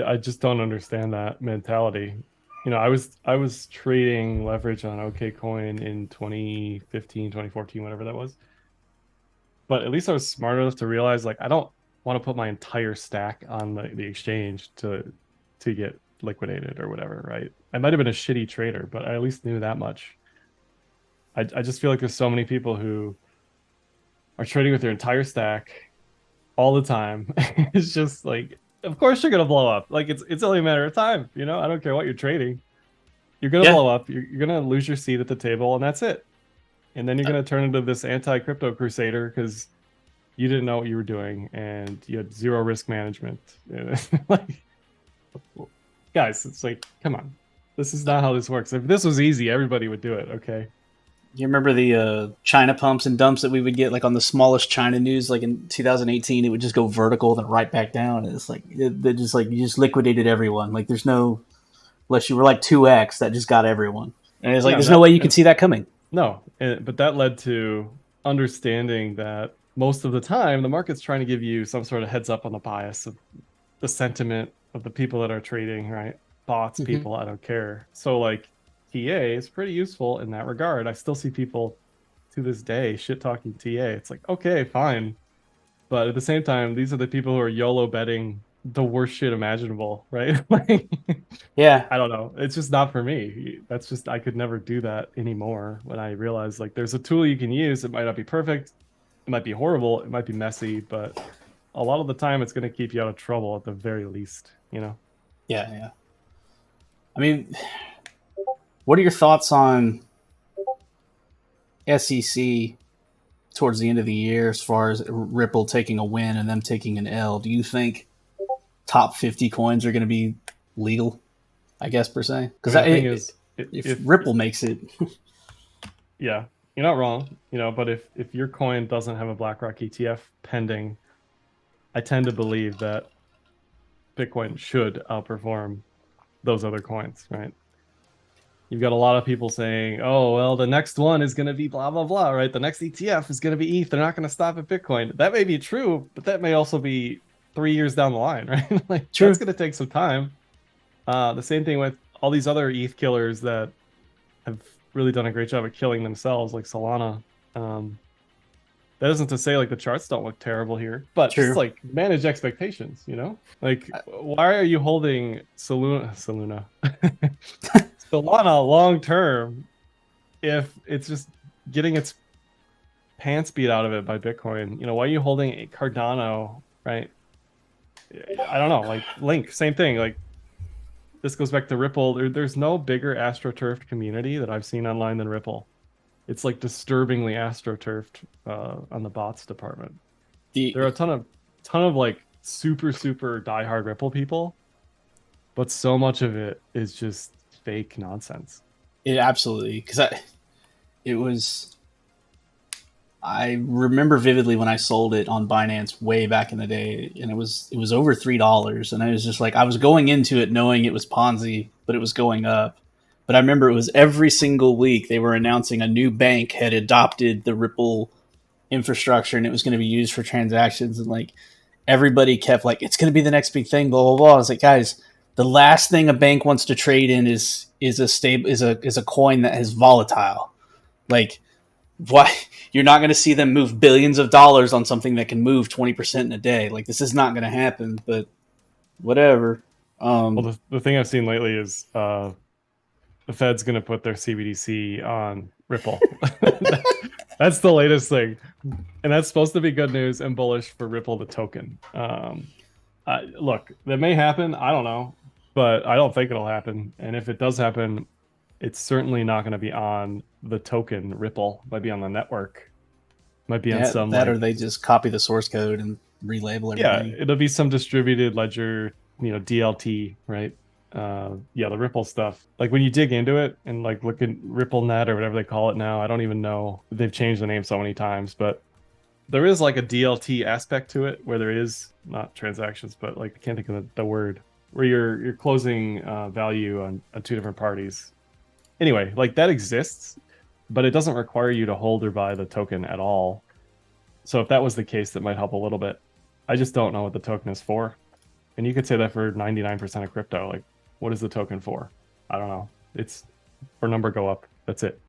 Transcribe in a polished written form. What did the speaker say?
I just don't understand that mentality. I was trading leverage on OKCoin in 2015, 2014, whatever that was. But at least I was smart enough to realize like I don't want to put my entire stack on the exchange to get liquidated or whatever, right? I might have been a shitty trader, but I at least knew that much. I just feel like there's so many people who are trading with their entire stack all the time. It's just like, of course you're gonna blow up. Like it's only a matter of time, you know? I don't care what you're trading. You're gonna Yeah. blow up. You're gonna lose your seat at the table, and that's it. And then you're gonna turn into this anti-crypto crusader because you didn't know what you were doing and you had zero risk management. Like, guys, it's like, come on. This is not how this works. If this was easy, everybody would do it, okay? You remember the China pumps and dumps that we would get like on the smallest China news, like in 2018, it would just go vertical then right back down. And it's like they just like you just liquidated everyone. Like there's no unless you were like 2x that just got everyone. And it's like Yeah, there's no that way you could and see that coming. no, but that led to understanding that most of the time the market's trying to give you some sort of heads up on the bias of the sentiment of the people that are trading, right? Bots, Hmm. people, I don't care. So like TA is pretty useful in that regard. I still see people to this day shit talking TA. It's like, okay, fine. But at the same time, these are the people who are YOLO betting the worst shit imaginable, right? Like, Yeah, I don't know. It's just not for me. That's just, I could never do that anymore when I realize like there's a tool you can use. It might not be perfect. It might be horrible. It might be messy, but a lot of the time it's going to keep you out of trouble at the very least, you know? yeah, yeah. I mean, what are your thoughts on SEC towards the end of the year as far as Ripple taking a win and them taking an L? Do you think top 50 coins are going to be legal? I guess per se, I because mean, the thing is, if if Ripple makes it, yeah, you're not wrong, but if your coin doesn't have a BlackRock ETF pending, I tend to believe that Bitcoin should outperform those other coins, right? You've got a lot of people saying, "Oh, well, the next one is going to be blah blah blah," right? The next ETF is going to be ETH. They're not going to stop at Bitcoin. That may be true, but that may also be 3 years down the line, right? Like that's true. going to take some time. The same thing with all these other ETH killers that have really done a great job at killing themselves, like Solana. Um, that isn't to say like the charts don't look terrible here, but just True. like manage expectations, you know? Like, why are you holding Solana long term if it's just getting its pants beat out of it by Bitcoin? Why are you holding a Cardano, right? I don't know, like Link, same thing. Like this goes back to Ripple. There's no bigger astroturfed community that I've seen online than Ripple. It's like disturbingly astroturfed on the bots department. There are The a ton of like super diehard Ripple people, but so much of it is just fake nonsense. it absolutely because it was. I remember vividly when I sold it on Binance way back in the day, and it was over $3, and I was just like I was going into it knowing it was Ponzi, but it was going up. But I remember it was every single week they were announcing a new bank had adopted the Ripple infrastructure and it was going to be used for transactions, and like everybody kept like it's going to be the next big thing, blah blah blah. I was like, guys, the last thing a bank wants to trade in is a stable is a coin that is volatile. Like, why you're not going to see them move billions of dollars on something that can move 20% in a day? Like, this is not going to happen. But whatever. Well, Um, the thing I've seen lately is the Fed's going to put their CBDC on Ripple. That's the latest thing, and that's supposed to be good news and bullish for Ripple, the token. Look, that may happen. I don't know, but I don't think it'll happen. And if it does happen, it's certainly not going to be on the token Ripple. It might be on the network. Might be on yeah, some that or like, they just copy the source code and relabel yeah, everything. it'll be some distributed ledger, DLT, right? Yeah, the Ripple stuff. Like when you dig into it and like look at RippleNet or whatever they call it now, I don't even know. They've changed the name so many times, but there is like a DLT aspect to it where there is not transactions, but like I can't think of the word where you're closing value on two different parties. Anyway, like that exists, but it doesn't require you to hold or buy the token at all. So if that was the case, that might help a little bit. I just don't know what the token is for. And you could say that for 99% of crypto. Like, what is the token for? I don't know. It's for number go up. That's it.